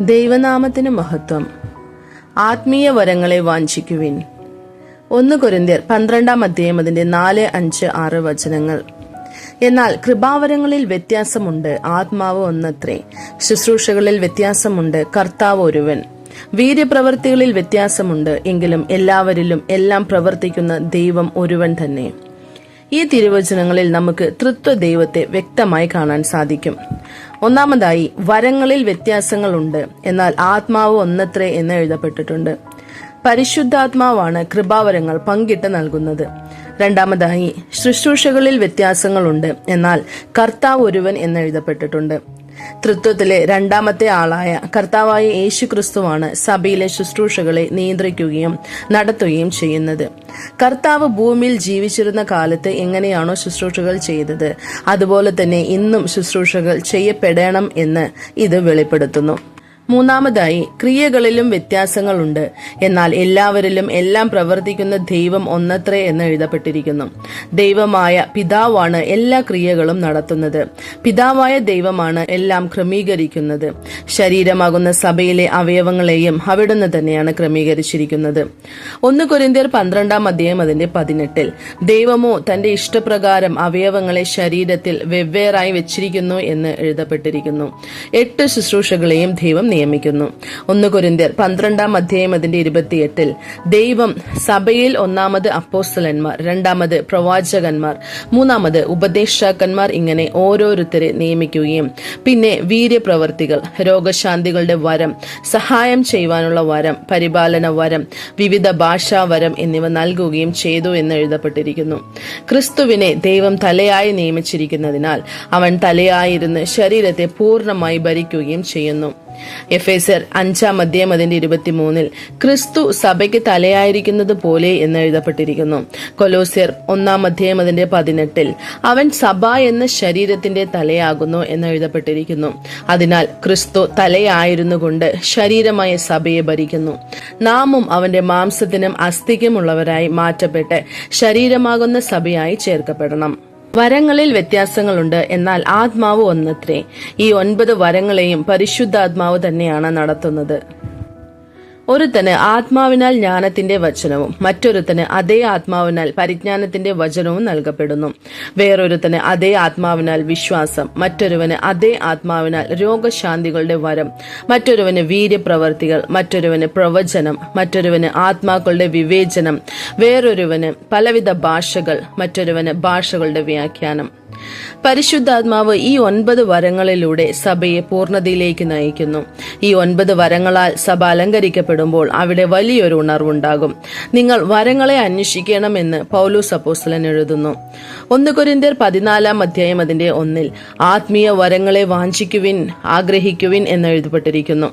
ദൈവനാമത്തിന് മഹത്വം. ആത്മീയ വരങ്ങളെ വാഞ്ചിക്കുവിൻ. 1 കൊരിന്ത്യർ 12 അതിന്റെ 4, 5, 6 വചനങ്ങൾ. എന്നാൽ കൃപാവരങ്ങളിൽ വ്യത്യാസമുണ്ട്, ആത്മാവ് ഒന്നത്രേ. ശുശ്രൂഷകളിൽ വ്യത്യാസമുണ്ട്, കർത്താവ് ഒരുവൻ. വീര്യപ്രവൃത്തികളിൽ വ്യത്യാസമുണ്ട്, എങ്കിലും എല്ലാവരിലും എല്ലാം പ്രവർത്തിക്കുന്ന ദൈവം ഒരുവൻ തന്നെ. ഈ തിരുവചനങ്ങളിൽ നമുക്ക് തൃത്വ ദൈവത്തെ വ്യക്തമായി കാണാൻ സാധിക്കും. ഒന്നാമതായി, വരങ്ങളിൽ വ്യത്യാസങ്ങളുണ്ട്, എന്നാൽ ആത്മാവ് ഒന്നത്രേ എന്ന് എഴുതപ്പെട്ടിട്ടുണ്ട്. പരിശുദ്ധാത്മാവാണ് കൃപാവരങ്ങൾ പങ്കിട്ട് നൽകുന്നത്. രണ്ടാമതായി, ശുശ്രൂഷകളിൽ വ്യത്യാസങ്ങളുണ്ട്, എന്നാൽ കർത്താവ് ഒരുവൻ എന്ന് എഴുതപ്പെട്ടിട്ടുണ്ട്. തൃത്വത്തിലെ രണ്ടാമത്തെ ആളായ കർത്താവായ യേശു ക്രിസ്തുവാണ് സഭയിലെ ശുശ്രൂഷകളെ നിയന്ത്രിക്കുകയും നടത്തുകയും ചെയ്യുന്നത്. കർത്താവ് ഭൂമിയിൽ ജീവിച്ചിരുന്ന കാലത്ത് എങ്ങനെയാണോ ശുശ്രൂഷകൾ ചെയ്തത്, അതുപോലെ തന്നെ ഇന്നും ശുശ്രൂഷകൾ ചെയ്യപ്പെടണം എന്ന് ഇത് വെളിപ്പെടുത്തുന്നു. മൂന്നാമതായി, ക്രിയകളിലും വ്യത്യാസങ്ങളുണ്ട്, എന്നാൽ എല്ലാവരിലും എല്ലാം പ്രവർത്തിക്കുന്ന ദൈവം ഒന്നത്രേ എന്ന് എഴുതപ്പെട്ടിരിക്കുന്നു. ദൈവമായ പിതാവാണ് എല്ലാ ക്രിയകളും നടത്തുന്നത്. പിതാവായ ദൈവമാണ് എല്ലാം ക്രമീകരിക്കുന്നത്. ശരീരമാകുന്ന സഭയിലെ അവയവങ്ങളെയും അവിടുന്ന് തന്നെയാണ് ക്രമീകരിച്ചിരിക്കുന്നത്. 1 കൊരിന്ത്യർ 12 അതിന്റെ 18 ദൈവമോ തന്റെ ഇഷ്ടപ്രകാരം അവയവങ്ങളെ ശരീരത്തിൽ വെവ്വേറായി വെച്ചിരിക്കുന്നു എന്ന് എഴുതപ്പെട്ടിരിക്കുന്നു. 8 ശുശ്രൂഷകളെയും ദൈവം നിയമിക്കുന്നു. 1 കൊരിന്ത്യർ 12 അതിന്റെ 28 ദൈവം സഭയിൽ ഒന്നാമത് അപ്പോസ്തലന്മാർ, രണ്ടാമത് പ്രവാചകന്മാർ, മൂന്നാമത് ഉപദേഷ്ടാക്കന്മാർ, ഇങ്ങനെ ഓരോരുത്തരെ നിയമിക്കുകയും പിന്നെ വീര്യപ്രവർത്തികൾ, രോഗശാന്തികളുടെ വരം, സഹായം ചെയ്യുവാനുള്ള വരം, പരിപാലന വരം, വിവിധ ഭാഷാവരം എന്നിവ നൽകുകയും ചെയ്തു എന്ന് എഴുതപ്പെട്ടിരിക്കുന്നു. ക്രിസ്തുവിനെ ദൈവം തലയായി നിയമിച്ചിരിക്കുന്നതിനാൽ അവൻ തലയായിരുന്ന് ശരീരത്തെ പൂർണ്ണമായി ഭരിക്കുകയും ചെയ്യുന്നു. എഫേസ്യർ 5 അതിന്റെ 23 ക്രിസ്തു സഭയ്ക്ക് തലയായിരിക്കുന്നത് പോലെ എന്ന് എഴുതപ്പെട്ടിരിക്കുന്നു. കൊലോസ്യർ 1 അതിന്റെ 18 അവൻ സഭ എന്ന ശരീരത്തിന്റെ തലയാകുന്നു എന്ന് എഴുതപ്പെട്ടിരിക്കുന്നു. അതിനാൽ ക്രിസ്തു തലയായിരുന്നു കൊണ്ട് ശരീരമായ സഭയെ ഭരിക്കുന്നു. നാമും അവന്റെ മാംസത്തിനും അസ്ഥിക്കുമുള്ളവരായി മാറ്റപ്പെട്ട് ശരീരമാകുന്ന സഭയായി ചേർക്കപ്പെടണം. വരങ്ങളിൽ വ്യത്യാസങ്ങളുണ്ട്, എന്നാൽ ആത്മാവ് ഒന്നത്രേ. ഈ 9 വരങ്ങളെയും പരിശുദ്ധാത്മാവ് തന്നെയാണ് നടത്തുന്നത്. ഒരുത്തന് ആത്മാവിനാൽ ജ്ഞാനത്തിന്റെ വചനവും മറ്റൊരുത്തന് അതേ ആത്മാവിനാൽ പരിജ്ഞാനത്തിന്റെ വചനവും നൽകപ്പെടുന്നു. വേറൊരുത്തന് അതേ ആത്മാവിനാൽ വിശ്വാസം, മറ്റൊരുവന് അതേ ആത്മാവിനാൽ രോഗശാന്തികളുടെ വരം, മറ്റൊരുവന് വീര്യപ്രവർത്തികൾ, മറ്റൊരുവന് പ്രവചനം, മറ്റൊരുവന് ആത്മാക്കളുടെ വിവേചനം, വേറൊരുവന് പലവിധ ഭാഷകൾ, മറ്റൊരുവന് ഭാഷകളുടെ വ്യാഖ്യാനം. പരിശുദ്ധാത്മാവ് ഈ 9 വരങ്ങളിലൂടെ സഭയെ പൂർണ്ണതയിലേക്ക് നയിക്കുന്നു. ഈ 9 വരങ്ങളാൽ സഭ അലങ്കരിക്കപ്പെടുമ്പോൾ അവിടെ വലിയൊരു ഉണർവുണ്ടാകും. നിങ്ങൾ വരങ്ങളെ അന്വേഷിക്കണമെന്ന് പൗലോസ് അപ്പോസ്തലൻ എഴുതുന്നു. 1 കൊരിന്ത്യർ 14 അതിന്റെ 1 ആത്മീയ വരങ്ങളെ വാഞ്ചിക്കുവിൻ, ആഗ്രഹിക്കുവിൻ എന്ന് എഴുതപ്പെട്ടിരിക്കുന്നു.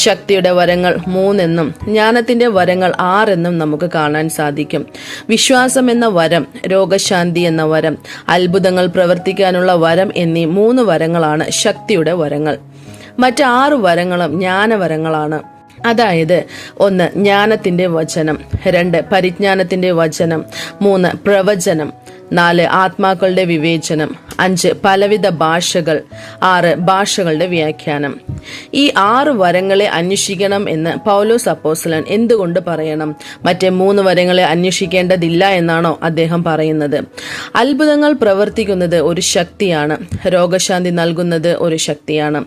ശക്തിയുടെ വരങ്ങൾ 3 എന്നും ജ്ഞാനത്തിന്റെ വരങ്ങൾ 6 എന്നും നമുക്ക് കാണാൻ സാധിക്കും. വിശ്വാസം എന്ന വരം, രോഗശാന്തി എന്ന വരം, അത്ഭുതങ്ങൾ പ്രവർത്തിക്കാനുള്ള വരം എന്നീ 3 വരങ്ങളാണ് ശക്തിയുടെ വരങ്ങൾ. മറ്റ് 6 വരങ്ങളും ജ്ഞാനവരങ്ങളാണ്. അതായത് 1 ജ്ഞാനത്തിന്റെ വചനം, 2 പരിജ്ഞാനത്തിന്റെ വചനം, 3 പ്രവചനം, 4 ആത്മാക്കളുടെ വിവേചനം, 5 പലവിധ ഭാഷകൾ, 6 ഭാഷകളുടെ വ്യാഖ്യാനം. ഈ 6 വരങ്ങളെ അന്വേഷിക്കണം എന്ന് പൗലോസ് അപ്പോസ്തലൻ എന്തുകൊണ്ട് പറയണം? മറ്റേ 3 വരങ്ങളെ അന്വേഷിക്കേണ്ടതില്ല എന്നാണോ അദ്ദേഹം പറയുന്നത്? അത്ഭുതങ്ങൾ പ്രവർത്തിക്കുന്നത് ഒരു ശക്തിയാണ്, രോഗശാന്തി നൽകുന്നത് ഒരു ശക്തിയാണ്.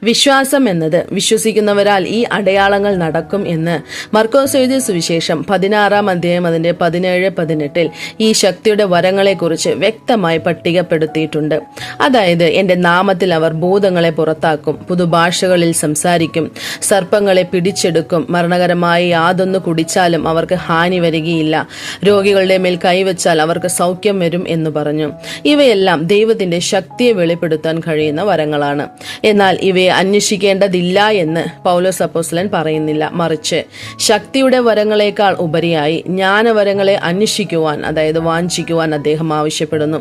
വിശ്വാസം എന്നത് വിശ്വസിക്കുന്നവരാൽ ഈ അടയാളങ്ങൾ നടക്കും എന്ന് മർക്കോസ് എഴുതിയ സുവിശേഷം 16 അതിന്റെ 17, 18 ഈ ശക്തിയുടെ വരങ്ങളെ കുറിച്ച് വ്യക്തമായി പട്ടികപ്പെടുത്തിയിട്ടുണ്ട്. അതായത്, എന്റെ നാമത്തിൽ അവർ ഭൂതങ്ങളെ പുറത്താക്കും, പുതുഭാഷകളിൽ സംസാരിക്കും, സർപ്പങ്ങളെ പിടിച്ചെടുക്കും, മരണകരമായി യാതൊന്നു കുടിച്ചാലും അവർക്ക് ഹാനി വരികയില്ല, രോഗികളുടെ മേൽ കൈവച്ചാൽ അവർക്ക് സൗഖ്യം വരും എന്ന് പറഞ്ഞു. ഇവയെല്ലാം ദൈവത്തിന്റെ ശക്തിയെ വെളിപ്പെടുത്താൻ കഴിയുന്ന വരങ്ങളാണ്. എന്നാൽ ഇവയെ അന്വേഷിക്കേണ്ടതില്ല എന്ന് പൗലോസ് അപ്പോസ്തലൻ പറയുന്നില്ല. മറിച്ച് ശക്തിയുടെ വരങ്ങളെക്കാൾ ഉപരിയായി ജ്ഞാനവരങ്ങളെ അന്വേഷിക്കുവാൻ, അതായത് വാഞ്ചിക്കുവാൻ അദ്ദേഹം ആവശ്യപ്പെടുന്നു.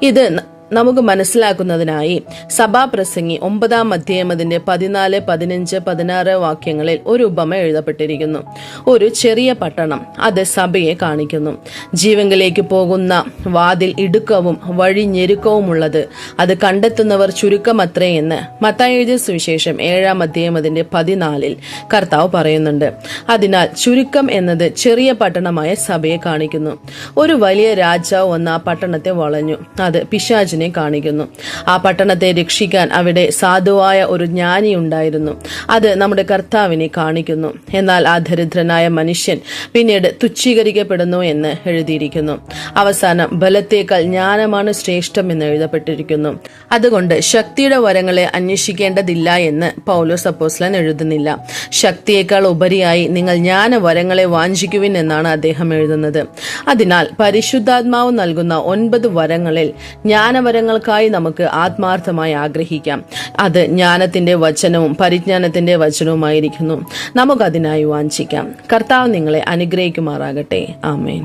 ഇത് നമുക്ക് മനസ്സിലാക്കുന്നതിനായി സഭാപ്രസംഗി 9-ാം അധ്യായം അതിന്റെ 14, 15, 16 വാക്യങ്ങളിൽ ഒരു ഉപമ എഴുതപ്പെട്ടിരിക്കുന്നു. ഒരു ചെറിയ പട്ടണം, അത് സഭയെ കാണിക്കുന്നു. ജീവങ്കിലേക്ക് പോകുന്ന വാതിൽ ഇടുക്കവും വഴി ഞെരുക്കവുമുള്ളത്, അത് കണ്ടെത്തുന്നവർ ചുരുക്കമത്രേ എന്ന് മത്തായി എഴുതിയ സുവിശേഷം 7-ാം അധ്യായം അതിന്റെ 14 കർത്താവ് പറയുന്നുണ്ട്. അതിനാൽ ചുരുക്കം എന്നത് ചെറിയ പട്ടണമായ സഭയെ കാണിക്കുന്നു. ഒരു വലിയ രാജാവ് വന്ന് ആ പട്ടണത്തെ വളഞ്ഞു. അത് പിശാചിനെ കാണിക്കുന്നു. ആ പട്ടണത്തെ രക്ഷിക്കാൻ അവിടെ സാധുവായ ഒരു ജ്ഞാനി ഉണ്ടായിരുന്നു. അത് നമ്മുടെ കർത്താവിനെ കാണിക്കുന്നു. എന്നാൽ ആ ദരിദ്രനായ മനുഷ്യൻ പിന്നീട് തുച്ഛീകരിക്കപ്പെടുന്നു എന്ന് എഴുതിയിരിക്കുന്നു. അവസാനം ബലത്തേക്കാൾ ജ്ഞാനമാണ് ശ്രേഷ്ഠം എന്ന് എഴുതപ്പെട്ടിരിക്കുന്നു. അതുകൊണ്ട് ശക്തിയുടെ വരങ്ങളെ അന്വേഷിക്കേണ്ടതില്ല എന്ന് പൗലോസ് അപ്പോസ്തലൻ എഴുതുന്നില്ല. ശക്തിയേക്കാൾ ഉപരിയായി നിങ്ങൾ ജ്ഞാനവരങ്ങളെ വാഞ്ചിക്കുവിൻ എന്നാണ് അദ്ദേഹം എഴുതുന്നത്. അതിനാൽ പരിശുദ്ധാത്മാവ് നൽകുന്ന 9 വരങ്ങളിൽ ജ്ഞാനവരങ്ങൾക്കായി നമുക്ക് ആത്മാർത്ഥമായി ആഗ്രഹിക്കാം. അത് ജ്ഞാനത്തിന്റെ വചനവും പരിജ്ഞാനത്തിന്റെ വചനവുമായിരിക്കുന്നു. നമുക്കതിനായി വാഞ്ചിക്കാം. കർത്താവ് നിങ്ങളെ അനുഗ്രഹിക്കുമാറാകട്ടെ. ആമേൻ.